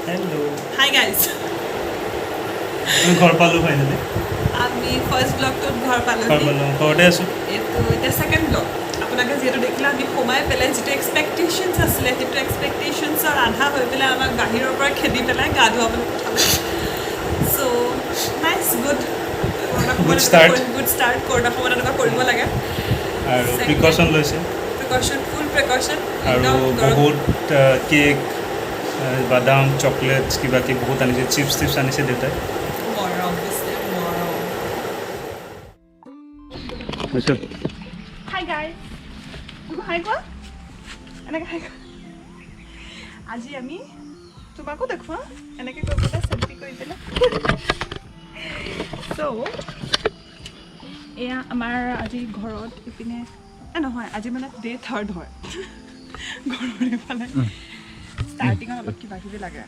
Hello. Hi guys. আমি ঘৰ পালো ফাইনালি আমি ফাৰ্ষ্ট ব্লগটোত ঘৰ ঘৰ পালোহি পালো ঘৰতে আছো এইটো এতিয়া ছেকেণ্ড ব্লগ আপোনালোকে যিহেতু দেখিলে আমি সোমাই পেলাই যিটো এক্সপেক্টেশ্যনছ আছিলে সেইটো এক্সপেক্টেশ্যনছৰ আধা হৈ পেলাই আমাক বাহিৰৰ পৰা খেদি পেলাই গা ধুৱাবলৈ পঠালে so' nice good Good start. Good start corona সময়ত এনেকুৱা কৰিব লাগে আৰু প্ৰিকশ্যন লৈছে প্ৰিকশ্যন ফুল প্ৰিকশ্যন আৰু বহুত কেক বাদাম চকলেটছ কিবা কিবি বহুত আনিছে চিপছ আনিছে দেউতাই বুজিছোঁ হাই গাইজ হাই কোৱা এনেকৈ হাই কোৱা আজি আমি তোমাকো দেখুৱা এনেকৈ কৈ পেলাই চেল্ফি কৰি পেলাই চ' এয়া আমাৰ আজি ঘৰত ইপিনে নহয় আজি মানে ডে 3rd হয় ঘৰৰ এইফালে ষ্টাৰ্টিঙত অলপ কিবা কিবি লাগে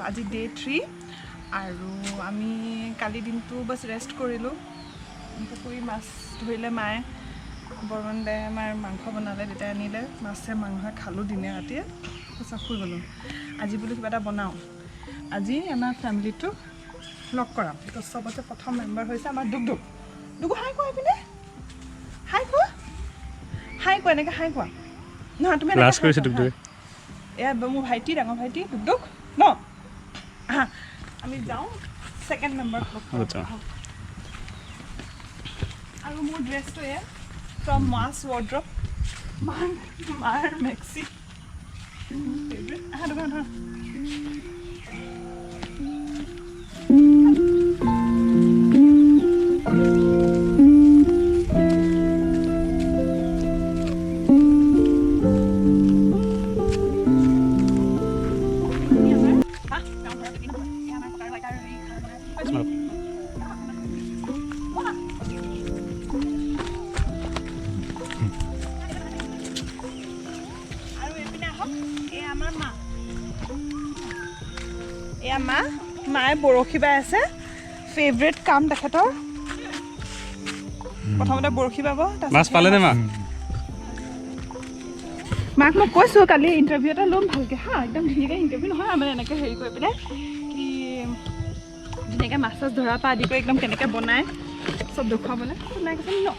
আজি ডে 3 আৰু আমি কালি দিনটো বাছ ৰেষ্ট কৰিলোঁ পুখুৰী মাছ ধৰিলে মায়ে বৰ্মন দাই আমাৰ মাংস বনালে দেউতাই আনিলে মাছে মাংস খালোঁ দিনে ৰাতিয়ে তাৰপিছত শুই গ'লোঁ আজি বোলো কিবা এটা বনাওঁ আজি আমাৰ ফেমিলিটো লগ কৰাম তো চবতে প্ৰথম মেম্বাৰ হৈছে আমাৰ ডুগু হাই কোৱা এইপিনে হাই কোৱা এনেকৈ হাই কোৱা নহয় তুমি ক্লাছ কৰিছে ডুগু এয়া মোৰ ভাইটি ডাঙৰ ভাইটি ডুগু ন আমি যাওঁ ছেকেণ্ড মেম্বাৰ লগ কৰাম আৰু মোৰ ড্ৰেছটো এয়া ফ্ৰম মাছ ৱাৰ্ড্ৰপ মাৰ মেক্সি এয়া মায়ে বৰশী বাই আছে ফেভৰেট কাম তেখেতৰ প্ৰথমতে বৰশী বাব মাছ পালেনে মা মাক মই কৈছোঁ কালি ইণ্টাৰভিউ এটা ল'ম ভালকৈ হা একদম ধুনীয়াকৈ ইণ্টাৰভিউ নহয় মানে এনেকৈ হেৰি কৰি পেলাই কি ধুনীয়াকৈ মাছ চাছ ধৰাৰ পৰা আদি কৰি একদম কেনেকৈ বনাই চব দেখুৱাবলৈ নাই কৈছে ন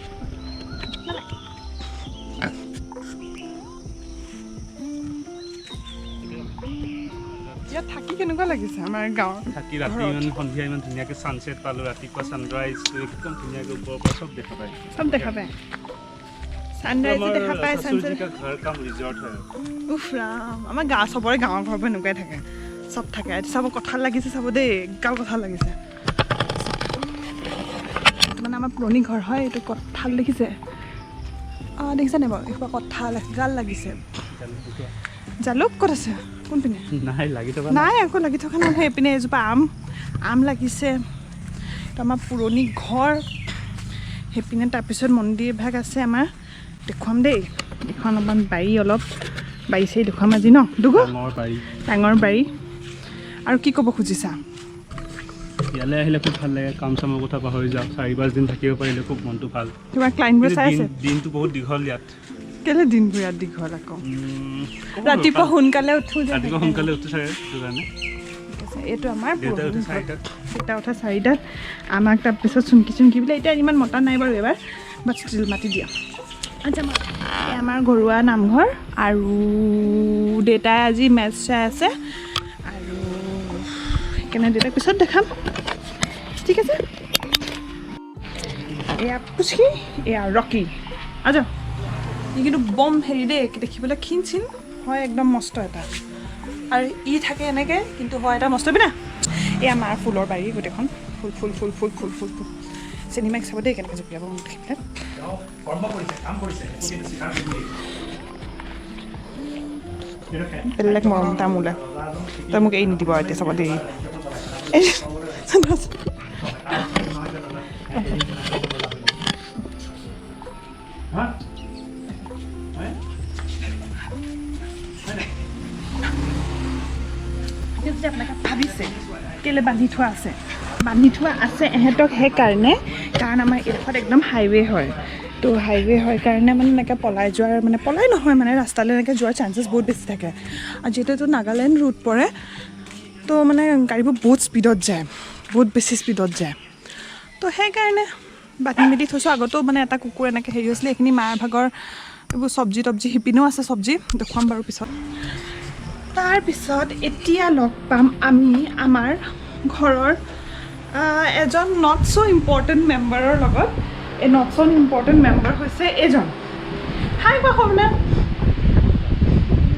ইয়াত থাকি কেনেকুৱা লাগিছে আমাৰ গাঁৱৰ থাকি ৰাতি ইমান সন্ধিয়া ইমান ধুনীয়াকৈ ছানছেট পালোঁ ৰাতিপুৱা ছানৰাইজটো একদম ধুনীয়াকৈ ওপৰৰ পৰা চব দেখা পায় ছানৰাইজো দেখা পায় ছানছেট ঘৰ কাম ৰিজৰ্ট হয় উফ ৰাম আমাৰ চবৰে গাঁৱৰ ঘৰবোৰ এনেকুৱাই থাকে চব থাকে চাব কঁঠাল লাগিছে চাব দেই এগাল কঁঠাল লাগিছে মানে আমাৰ পুৰণি ঘৰ হয় এইটো কঁঠাল দেখিছে দেখিছে নাই বাৰু এইসোপা কঁঠাল এগাল লাগিছে জালুক ক'ত আছে কোনপিনে নাই আকৌ লাগি থকা নহয় এইপিনে এজোপা আম লাগিছে তো আমাৰ পুৰণি ঘৰ সেইপিনে তাৰপিছত মন্দিৰ ভাগ আছে আমাৰ দেখুৱাম দেই এখন অলপমান বাৰী চাৰী দেখুৱাম আজি ন দুগু ডাঙৰ বাৰী আৰু কি ক'ব খুজিছা ইয়ালৈ আহিলে খুব ভাল লাগে কাম চামৰ কথা পাহৰি যাওঁ 4-5 দিন থাকিব পাৰিলে খুব মনটো ভাল তোমাৰ ক্লাইণ্টবোৰ চাই আছে দিনটো বহুত দীঘল ইয়াত কেলে দিনবোৰ ইয়াত দীঘল আকৌ ৰাতিপুৱা সোনকালে উঠো চাগে সেইটো কাৰণে এইটো আমাৰ দেউতা উঠা 4টাত আমাক তাৰপিছত চুমকি বোলে এতিয়া ইমান মতা নাই বাৰু এবাৰ বাট ষ্টিল মাতি দিয়া আচ্ছা আমাৰ ঘৰুৱা নামঘৰ আৰু দেউতাই আজি মেচ চাই আছে আৰু সেইকাৰণে দেউতাক পিছত দেখাম ঠিক আছে এয়া পুচকি এয়া ৰকি আজা ই কিন্তু বম হেৰি দেই দেখিবলৈ ক্ষীণ হয় একদম মস্ত এটা আৰু ই থাকে এনেকৈ কিন্তু হয় এটা মস্ত বিনা এই আমাৰ ফুলৰ বাৰী গোটেইখন ফুল চিনেমাক চাব দেই কেনেকৈ জপিয়াব মোক দেখি পেলাই বেলেগ মৰম তাৰ মোলে তই মোক এৰি নিদিব এতিয়া চাব দেই আপোনালোকে ভাবিছে কেলৈ বান্ধি থোৱা আছে এহেঁতক সেইকাৰণে কাৰণ আমাৰ এইডোখৰত একদম হাইৱে হয় তো হাইৱে হয় কাৰণে মানে এনেকৈ পলাই যোৱাৰ মানে পলাই নহয় মানে ৰাস্তালৈ এনেকৈ যোৱাৰ চান্সেছ বহুত বেছি থাকে আৰু যিহেতু এইটো নাগালেণ্ড ৰুট পৰে তো মানে গাড়ীবোৰ বহুত স্পীডত যায় বহুত বেছি স্পীডত যায় তো সেইকাৰণে বান্ধি মেলি থৈছোঁ আগতেও মানে এটা কুকুৰ এনেকৈ হেৰি হৈছিলে এইখিনি মাৰ ভাগৰ এইবোৰ চব্জি তব্জি শিপিনেও আছে চব্জি দেখুৱাম বাৰু পিছত তাৰপিছত এতিয়া লগ পাম আমি আমাৰ ঘৰৰ এজন নট ছ' ইম্পৰ্টেণ্ট মেম্বাৰৰ লগত এই নট ছ' ইম্পৰ্টেণ্ট মেম্বাৰ হৈছে এজন হাই কোৱা সৰুনা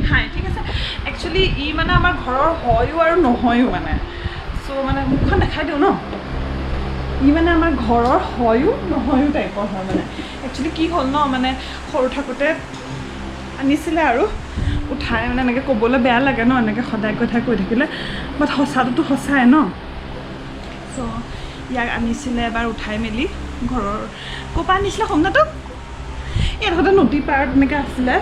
হাই ঠিক আছে একচুৱেলি ই মানে আমাৰ ঘৰৰ হয়ো আৰু নহয়ো মানে চ' মানে মুখখন দেখাই দিওঁ ন ই মানে আমাৰ ঘৰৰ হয়ো নহয়ো টাইপৰ হয় মানে একচুৱেলি কি হ'ল ন মানে সৰু থাকোঁতে আনিছিলে আৰু উঠাই মানে এনেকৈ ক'বলৈ বেয়া লাগে ন এনেকৈ সদায় কথা কৈ থাকিলে বাট সঁচাটোতো সঁচাই ন চ' ইয়াক আনিছিলে এবাৰ উঠাই মেলি ঘৰৰ ক'ৰ পৰা আনিছিলে সম্নাটোক এইডোখৰতে নদী পাৰত এনেকৈ আছিলে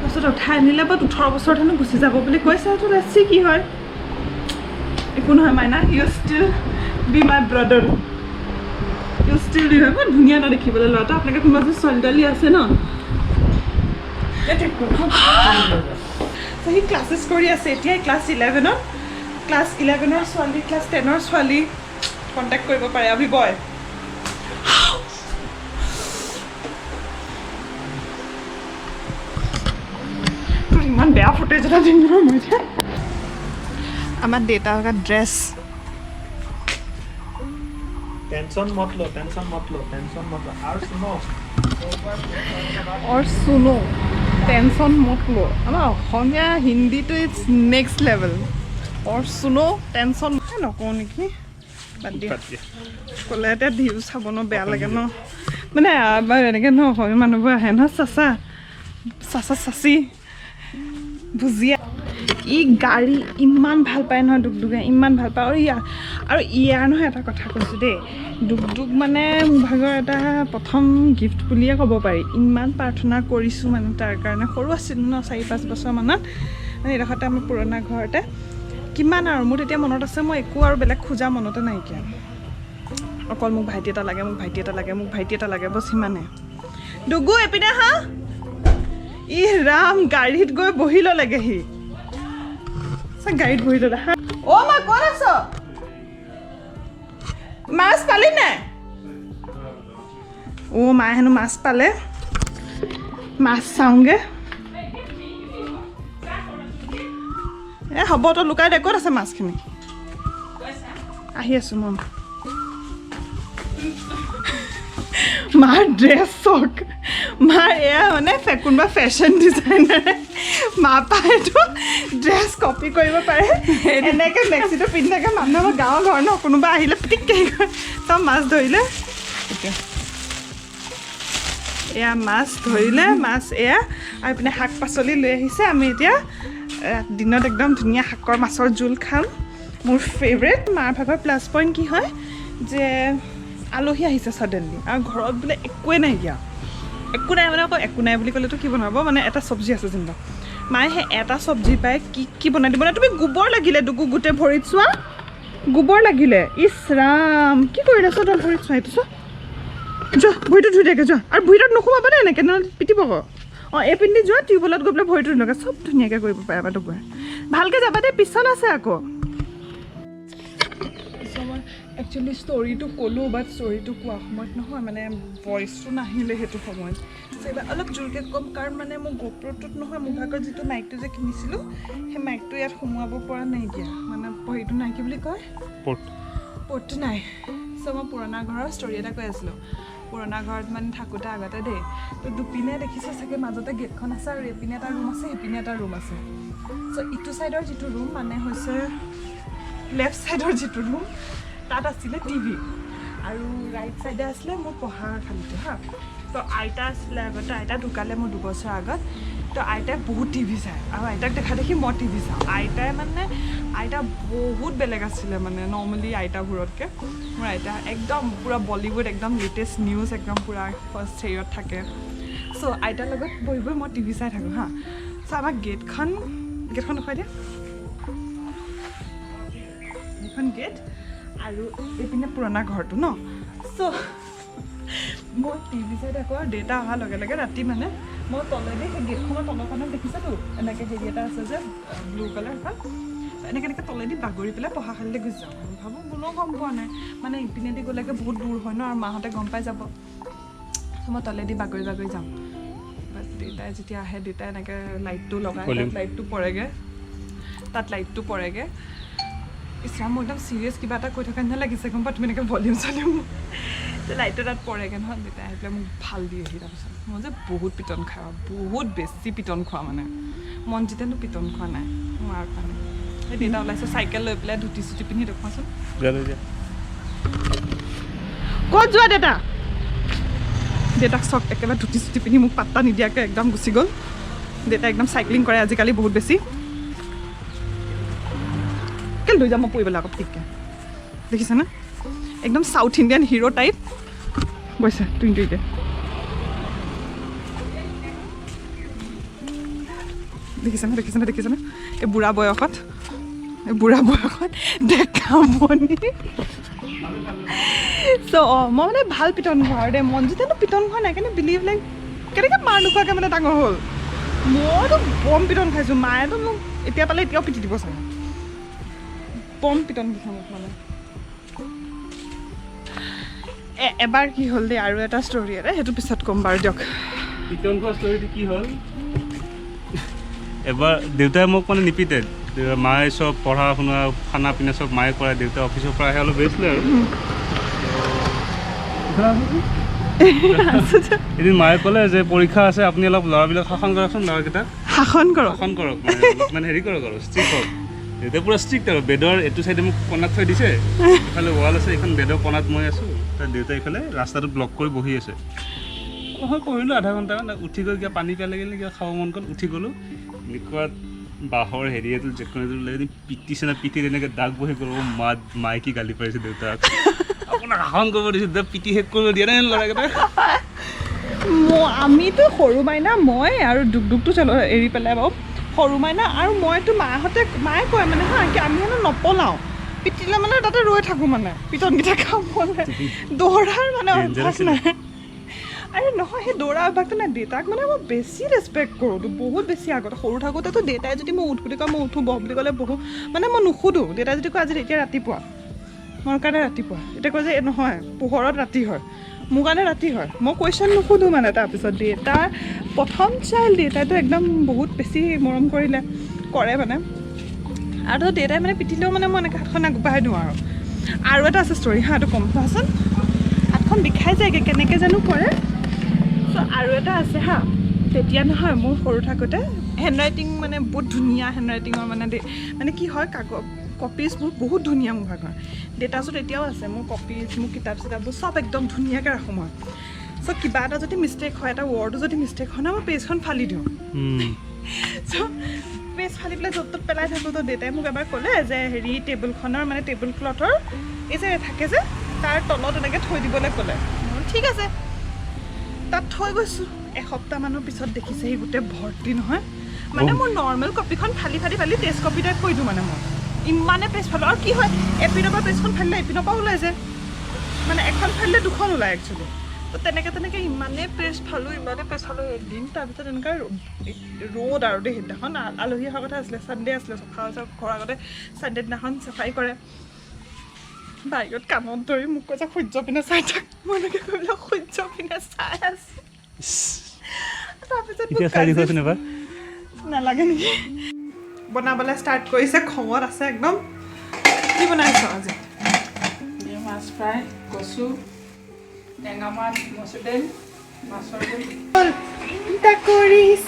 তাৰপিছত উঠাই আনিলে বাট 18 বছৰত হেনো গুচি যাব বুলি কৈছে তো লেটছি কি হয় একো নহয় মাইনা you still be my brother you still be my বৰ ধুনীয়া এটা দেখিবলৈ ল'ৰাটো আপোনালোকে কোনোবা যদি ছোৱালী তোৱালী আছে ন সি ক্লাছেছ কৰি আছে এতিয়া ক্লাছ 11ত ক্লাছ 11ৰ ছোৱালী ক্লাছ 10ৰ ছোৱালী কণ্টেক্ট কৰিব পাৰে অভিবয় তোৰ ইমান বেয়া ফুটেজ এটা দিম ন মই এতিয়া আমাৰ দেউতাৰ ড্ৰেছ टेंशन मत लो और सुनो टेंशन मत लो আমাৰ অসমীয়া হিন্দীটো ইটছ নেক্সট লেভেল और सुनो टेंशन নকওঁ নেকি বাদ দিয়া ক'লে এতিয়া ভিউ চাব ন বেয়া লাগে ন মানে এনেকৈ ন অসমীয়া মানুহবোৰ আহে ন চাচা চাচি ভুজিয়া ই গাড়ী ইমান ভাল পায় নহয় ডুগডুগে ইমান ভাল পায় আৰু ইয়াৰ নহয় এটা কথা কৈছোঁ দেই ডুগডুগ মানে মোৰ ভাগৰ এটা প্ৰথম গিফ্ট বুলিয়ে ক'ব পাৰি ইমান প্ৰাৰ্থনা কৰিছোঁ মানে তাৰ কাৰণে সৰু আছিলোঁ ন 4-5 বছৰমানত মানে এইডোখৰতে আমাৰ পুৰণা ঘৰতে কিমান আৰু মোৰ তেতিয়া মনত আছে মই একো আৰু বেলেগ খোজা মনতে নাইকিয়া অকল মোক ভাইটি এটা লাগে মোক ভাইটি এটা লাগে বছ সিমানে ডুগু এপিনে হা ই ৰাম গাড়ীত গৈ বহি ল'লেগে সি গাড়ীত বহি ল'লে হা অ' মা ক'ত আছ মাছ পালি নাই অ' মায়ে হেনো মাছ পালে মাছ চাওঁগে হ'ব তই লুকাই দে ক'ত আছে মাছখিনি আহি আছোঁ মই মাৰ ড্ৰেছ চক মাৰ এয়া মানে কোনোবা ফেশ্বন ডিজাইনাৰে মা পাইতো ড্ৰেছ কপি কৰিব পাৰে এনেকৈ মেক্সিটো পিন্ধি থাকে মানুহ আমাৰ গাঁৱৰ ঘৰ ন কোনোবা আহিলে পিটিককৈ চব মাছ ধৰিলে এয়া মাছ ধৰিলে মাছ এয়া আৰু এইপিনে শাক পাচলি লৈ আহিছে আমি এতিয়া দিনত একদম ধুনীয়া শাকৰ মাছৰ জোল খাম মোৰ ফেভৰেট মাৰ ভাগৰ প্লাছ পইণ্ট কি হয় যে আলহী আহিছে ছাডেনলি আৰু ঘৰত বোলে একোৱে নাইকিয়া একো নাই মানে আকৌ একো নাই বুলি ক'লেতো কি বনাব মানে এটা চব্জি আছে যেনিবা মায়ে সেই এটা চব্জি পাই কি বনাই দিব না তুমি গোবৰ লাগিলে ডুগু গোটেই ভৰিত চোৱা গোবৰ লাগিলে ইছ ৰাম কি কৰি আছ তই ভৰিত চোৱা এইটো চোৱা যোৱা ভৰিটো ধুই থাকে যোৱা আৰু ভৰিটোত নোসোমাবা দেই এনেকৈ নহ'লে পিটিব আকৌ অঁ এই পিন্ধি যোৱা টিউবৱেলত গৈ পেলাই ভৰিটো ধুই চব ধুনীয়াকৈ কৰিব পাৰে আমাৰ ডুগুৱে ভালকৈ যাবা দেই পিছল আছে আকৌ একচুৱেলি ষ্টৰিটো ক'লোঁ বাট ষ্টৰিটো কোৱা সময়ত নহয় মানে ভইচটো নাহিলে সেইটো সময়ত এইবাৰ অলপ জোৰকৈ ক'ম কাৰণ মানে মোৰ গোপ্ৰটোত নহয় মোৰ ভাগৰ যিটো মাইকটো যে কিনিছিলোঁ সেই মাইকটো ইয়াত সোমোৱাব পৰা নাইকিয়া মানে হেৰিটো নাই কি বুলি কয় পৰ্টটো নাই চ' মই পুৰণা ঘৰৰ ষ্টৰি এটা কৈ আছিলোঁ পুৰণা ঘৰত মানে থাকোঁতে আগতে দেই তো দুপিনে দেখিছোঁ চাগে মাজতে গেটখন আছে আৰু এইপিনে এটা ৰুম আছে সেইপিনে এটা ৰুম আছে চ' ইটো ছাইডৰ যিটো ৰুম মানে হৈছে লেফ্ট ছাইডৰ যিটো ৰুম তাত আছিলে টিভি আৰু ৰাইট ছাইডে আছিলে মোৰ পঢ়াৰ খালীটো হা তো আইতা আছিলে আগতে আইতা ঢুকালে মোৰ 2 বছৰ আগত তো আইতাই বহুত টিভি চায় আৰু আইতাক দেখা দেখি মই টিভি চাওঁ আইতা বহুত বেলেগ আছিলে মানে নৰ্মেলি আইতাবোৰতকৈ মোৰ আইতা একদম পূৰা বলীউড একদম লেটেষ্ট নিউজ একদম পূৰা ফাৰ্ষ্ট হেৰিয়ত থাকে চ' আইতাৰ লগত বহি বহি মই টিভি চাই থাকোঁ হা চ' আমাৰ গেটখন দেখুৱাই দিয়া এইখন গেট আৰু এইপিনে পুৰণা ঘৰটো ন চ' মই টিভি চাই থাকোঁ আৰু দেউতা অহাৰ লগে লগে ৰাতি মানে মই তলেদি সেই গেটখনৰ তলখনত দেখিছাতো এনেকৈ হেৰি এটা আছে যে ব্লু কালাৰ এখন এনেকৈ তলেদি বাগৰি পেলাই পঢ়াশালীলৈ গুচি যাওঁ ভাবোঁ কোনেও গম পোৱা নাই মানে ইপিনেদি গ'লেগে বহুত দূৰ হয় ন আৰু মাহঁতে গম পাই যাব মই তলেদি বাগৰি বাগৰি যাওঁ বাট দেউতাই যেতিয়া আহে দেউতাই এনেকৈ লাইটটো লগাই তাত লাইটটো পৰেগৈ ইছৰাম মোৰ একদম চিৰিয়াছ কিবা এটা কৈ থকা নিচিনা লাগিছে গম পা তুমি এনেকৈ ভলিউম লাইটটো তাত পৰেগৈ নহয় দেউতাই আহি পেলাই মোক ভাল দি আহি তাৰপিছত মই যে বহুত পিটন খাওঁ বহুত বেছি পিটন খোৱা মানে মন জিতেনো পিটন খোৱা নাই মাৰ কাৰণে সেই দেউতা ওলাইছে চাইকেল লৈ পেলাই ধুতি চুটি পিন্ধি দেখুৱাচোন ক'ত যোৱা দেউতাক চক একেবাৰে ধুতি চুটি পিন্ধি মোক পাত্তা নিদিয়াকৈ একদম গুচি গ'ল দেউতাই একদম চাইক্লিং কৰে আজিকালি বহুত বেছি কেলৈ লৈ যাম মই পৰিবলৈ আকৌ ঠিককৈ দেখিছেনে একদম সাউথ ইণ্ডিয়ান হিৰো টাইপ গৈছে টুইনটুইকে দেখিছেনে এই বুঢ়া বয়সত দেখা মনি চ' মই মানে ভাল পিটন খোৱা আৰু দেই মন যেতিয়া পিটন খোৱা নাই কিন্তু বিলিভ লাইক কেনেকৈ মাৰ নোখোৱাকৈ মানে ডাঙৰ হ'ল মইতো বম পিটন খাইছোঁ মায়েতো মোক এতিয়া পালে এতিয়াও পিটি দিব চাগে বম পিটন দিছে মোক মানে এবাৰ কি হ'ল দেই আৰু এটা ষ্টৰি এটা সেইটো পিছত ক'ম বাৰু দিয়ক পিটন খোৱা ষ্টৰিটো কি হ'ল এবাৰ দেউতাই মোক মানে নিপিতে মায়ে চব পঢ়া শুনা খানা পিনা চব মায়ে কৰে দেউতাই অফিচৰ পৰা আহে অলপ ৰেষ্ট লয় আৰু এদিন মায়ে ক'লে যে পৰীক্ষা আছে আপুনি অলপ ল'ৰাবিলাক শাসন কৰকচোন ল'ৰাকেইটাক শাসন কৰক মানে হেৰি কৰক আৰু ষ্ট্ৰিক্ট হওক দেউতাই পূৰা ষ্ট্ৰিক্ট আৰু বেডৰ এইটো চাইডে মোক কণাত থৈ দিছে ইফালে ৱাল আছে এইখন বেডৰ কণাত মই আছোঁ তাৰ দেউতাই ইফালে ৰাস্তাটো ব্লক কৰি বহি আছে মই পঢ়িলোঁ আধা ঘণ্টামান উঠি গৈ কিবা পানী পিয়া লাগিলে কিবা খাব মন গ'ল উঠি গ'লোঁ এনেকুৱাত বাঁহৰ হেৰি এডাল জেকখন এডাল লাগি পিটিছে না পিঠিত এনেকৈ দাগ বহি গ'ল মায়ে কি গালি পাৰিছে দেউতাক আপোনাক শাসন কৰিব দিছোঁ দেউতাক পিটি শেষ কৰিব দিয়া নাই ল'ৰাকেইটা আমিতো সৰু মাইনা মই আৰু দুগটো এৰি পেলাই বাৰু সৰু মাইনা আৰু মইতো মায়ে কয় মানে হা কি আমি মানে নপলাওঁ পিটিলে মানে তাতে ৰৈ থাকোঁ মানে পিটনকেইটা খাবলৈ দৌৰাৰ মানে অভ্যাস নাই আৰে নহয় সেই দৌৰা অভ্যাসটো নাই দেউতাক মানে মই বেছি ৰেচপেক্ট কৰোঁ বহুত বেছি আগতে সৰু থাকোঁতেতো দেউতাই যদি মই উঠ বুলি কয় মই উঠোঁ বহ বুলি ক'লে বহোঁ মানে মই নুসুধোঁ দেউতাই যদি কয় আজি এতিয়া ৰাতিপুৱা মোৰ কাৰণে ৰাতিপুৱা এতিয়া কয় যে নহয় পোহৰত ৰাতি হয় মোৰ কাৰণে ৰাতি হয় মই কুৱেশ্যন নুসুধোঁ মানে তাৰপিছত দেউতাৰ প্ৰথম চাইল্ড দেউতাইতো একদম বহুত বেছি মৰম কৰে মানে আৰু দেউতাই মানে পিটিলেও মানে মই এনেকৈ হাতখন আগবঢ়াই দিওঁ আৰু এটা আছে ষ্টৰি এইটো ক'ম কোৱাচোন হাতখন বিষাই যায়গৈ কেনেকৈ জানো কৰে চ' আৰু এটা আছে হা তেতিয়া নহয় মোৰ সৰু থাকোঁতে হেণ্ডৰাইটিং মানে বহুত ধুনীয়া হেণ্ডৰাইটিঙৰ মানে কি হয় কপিজবোৰ বহুত ধুনীয়া মোৰ ভাগৰ দেউতাৰ ওচৰত এতিয়াও আছে মোৰ কপিজ মোৰ কিতাপ চিতাপবোৰ চব একদম ধুনীয়াকৈ ৰাখোঁ মই চ' কিবা এটা যদি মিষ্টেক হয় এটা ৱৰ্ডো যদি মিষ্টেক হয় ন মই পেজখন ফালি দিওঁ চ' পেজ ফালি পেলাই য'ত ত'ত পেলাই থাকোঁ তো দেউতাই মোক এবাৰ ক'লে যে হেৰি টেবুলখনৰ মানে টেবুল ক্লথৰ এই যে থাকে যে তাৰ তলত এনেকৈ থৈ দিবলৈ ক'লে ঠিক আছে তাত থৈ গৈছোঁ এসপ্তাহমানৰ পিছত দেখিছে সি গোটেই ভৰ্তি নহয় মানে মোৰ নৰ্মেল কপিখন ফালি টেষ্ট কপি টাইপ কৰি দিওঁ মানে মই ইমানে পেজ ফালোঁ আৰু কি হয় এপিনৰ পৰা পেজখন ফালিলে এপিনৰ পৰা ওলাই যায় মানে এখন ফালিলে দুখন ওলায় একচুৱেলি তো তেনেকৈ ইমানেই পেজ ফালোঁ এদিন তাৰপিছত এনেকৈ ৰ'দ আৰু দেই সেইদিনাখন আলহী অহাৰ কথা আছিলে ছানডে আছিলে চফা ঘৰৰ আগতে ছানডে দিনাখন চাফাই কৰে বাইকত কাণত ধৰি মোক কৈছে সূৰ্য পিনে চাই থাক মই এনেকৈ কৈ পেলাই সূৰ্য পিনে চাই আছোঁ তাৰপিছত নালাগে নেকি বনাবলৈ ষ্টাৰ্ট কৰিছে খঙত আছে একদম কি বনাইছ আজি মাছ ফ্ৰাই কচু টেঙামাছ মচুৰ দাইল মাছৰ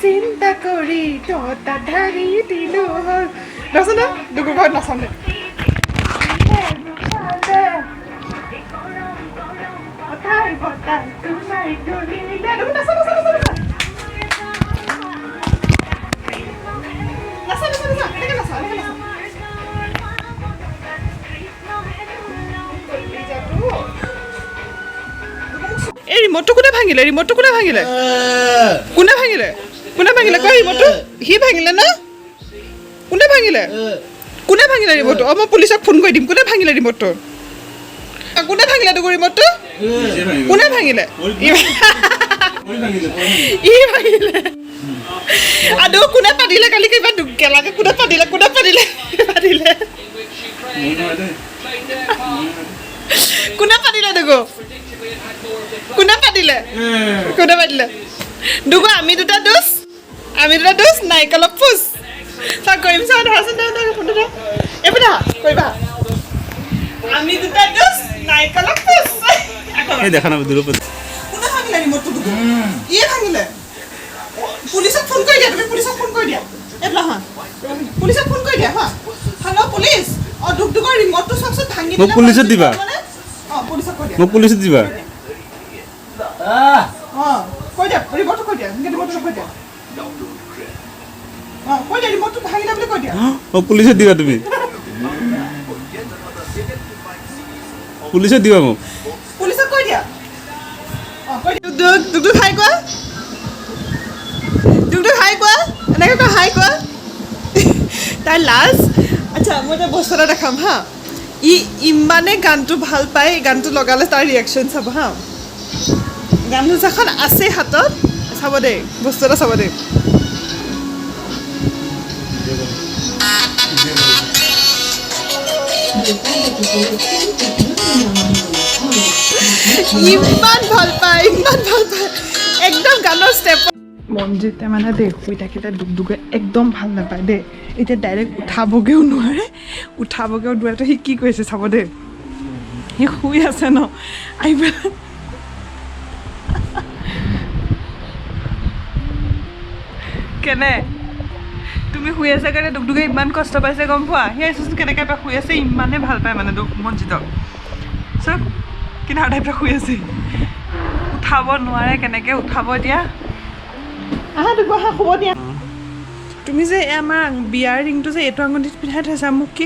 চিন্তা কৰি ততা ধাৰি দিলো হ'ল নাচোন দুগুবাৰ নাচান দে এই ৰিমটটো কোনে ভাঙিলে কয় ৰিমটটো সি ভাঙিলে ন কোনে ভাঙিলে ৰিমটটো মই পুলিচক ফোন কৰি দিম কোনে ভাঙিলে ৰিমটটো কোনে ভাঙিলে তোৰ ৰিমটটো কোনে ভাঙিলে ই ভাঙিলে আৰু কোনে পাতিলে কালি কিবা গেলাকে কোনে পাতিলে কোনে পাতিলে দুগো কোনে পাতিলে দুগো আমি দুটা দোষ নাৰিকলৰ ফুচ চা কৰিম চা ধৰাচোন দে এইপিনে কৰিবা আমি দুটা দোষ নাৰিকলৰ ফুচ এই দেখা নাপাব দূৰৰ পৰা কোনে ভাঙিলে ৰিমটটো দুগো ইয়ে ভাঙিলে পুলিচক ফোন কৰি দিয়া তুমি পুলিচক ফোন কৰি দিয়া এইবিলাক হা পুলিচক ফোন কৰি দিয়া হা হেল্ল' পুলিচ দুগৰ ৰিমটটো চাওকচোন ভাঙি মোক পুলিচত দিবা পুলিচক কৈ দিয়া মোক পুলিচত দিবা কৈ দিয়া ৰিমটটো কৈ দিয়া ৰিমটটো কৈ দিয়া কৈ দিয়া ৰিমটটো ভাঙিলে বুলি কৈ দিয়া মোক পুলিচত দিবা তুমি পুলিচত দিবা মোক পুলিচক কৈ দিয়া কৈ দিয়া দুগটো হাই কোৱা এনেকৈ কোৱা হাই কোৱা তাই লাষ্ট আচ্ছা মই এতিয়া বস্তু এটা দেখাম হা ই ইমানে গানটো ভাল পায় গানটো লগালে তাৰ ৰিয়েকশ্যন চাব হা গানটো যখন আছে হাতত চাব দেই বস্তু এটা চাব দেই ইমান ভাল পায় একদম গানৰ ষ্টেপ মনজিতে মানে দেই শুই থাকিলে দুগদুগে একদম ভাল নাপায় দেই এতিয়া ডাইৰেক্ট উঠাবগৈও নোৱাৰে সি কি কৰিছে চাব দেই সি শুই আছে ন আহি পেলাই কেনে তুমি শুই আছা কাৰণে দুগদুগে ইমান কষ্ট পাইছে গম পোৱা সি আহিছোচোন কেনেকৈ পাই শুই আছে ইমানে ভাল পায় মানে মনজিতক চব কিনাৰ টাইপে শুই আছে উঠাব নোৱাৰে কেনেকৈ উঠাব দিয়া আহা দুগো আহা শুব দিয়া তুমি যে আমাৰ বিয়াৰ ৰিংটো যে এইটো আঙুলিত পিন্ধাই থৈছা মোক কি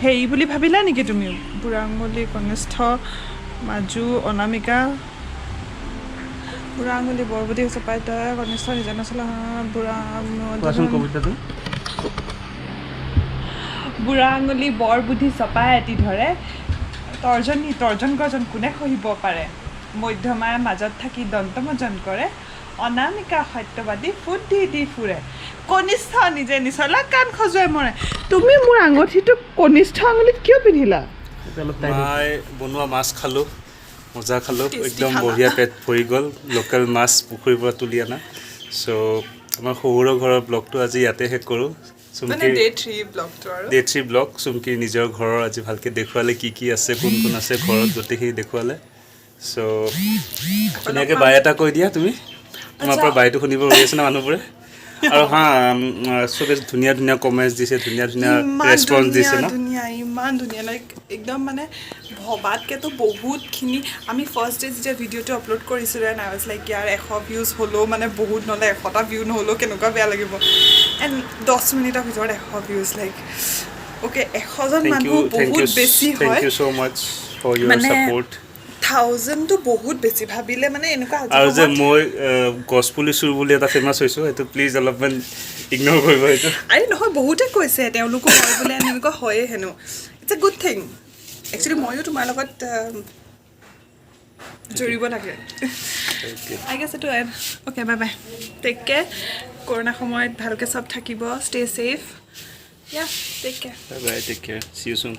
হেৰি বুলি ভাবিলা নেকি তুমি বুঢ়া আঙুলি কনিষ্ঠ মাজু অনামিকা বুঢ়া আঙুলি বৰবতী হৈছে পাই তই কনিষ্ঠ নিজে নচলা বুঢ়া আঙুলি বৰ বুদ্ধি চপাই এটি ধৰে তৰ্জন গৰ্জন কোনে সহিব পাৰে মধ্যমায়ে মাজত থাকি দন্তমজন কৰে অনামিকা সত্যবাদী ফুট দি ফুৰে কনিষ্ঠ নিজে নিচলা কাণ খজুৱাই মৰে তুমি মোৰ আঙুঠিটো কনিষ্ঠ আঙুলিত কিয় পিন্ধিলা মই বনোৱা মাছ খালোঁ মজা খালোঁ একদম বঢ়িয়া পেট ভৰি গ'ল লোকেল মাছ পুখুৰীৰ পৰা তুলি অনা চ' আমাৰ শহুৰৰ ঘৰৰ ব্লগটো আজি ইয়াতে শেষ কৰোঁ ডে 3 ব্লগ চুমকিৰ নিজৰ ঘৰৰ আজি ভালকৈ দেখুৱালে কি আছে কোন আছে ঘৰত গোটেইখিনি দেখুৱালে চ' ধুনীয়াকৈ বাই এটা কৈ দিয়া তুমি তোমাৰ পৰা বাইটো শুনিব ৰৈ আছে না মানুহবোৰে আৰু হা চবে ধুনীয়া কমেণ্টছ দিছে ধুনীয়া ৰেছপন্স দিছে না ইমান ধুনীয়া লাইক একদম মানে ভবাতকেতো বহুতখিনি আমি ফাৰ্ষ্ট ডে যেতিয়া ভিডিঅ'টো আপলোড কৰিছিলোঁ and I was like year 100 views হ'লেও মানে বহুত নহ'লে 100টা ভিউ নহ'লেও কেনেকুৱা বেয়া লাগিব এণ্ড 10 মিনিটৰ ভিতৰত 100 ভিউজ লাইক অ'কে 100জন মানুহ বহুত বেছি হয় thank you so' much for your support 1000টো বহুত বেছি ভাবিলে মানে এনেকুৱা আৰু যে মই গছপুলি চুৰ বুলি এটা ফেমাছ হৈছোঁ সেইটো প্লিজ অলপমান ইগন'ৰ কৰিব সেইটো আৰে নহয় বহুতে কৈছে তেওঁলোকো হয় বোলে এনেকুৱা হয়ে হেনো it's a good thing actually ময়ো তোমাৰ লগত জড়িব লাগে আই গেছ এইটো okay bye bye take care corona সময়ত ভালকৈ চব থাকিব stay safe take care bye take care see you চুন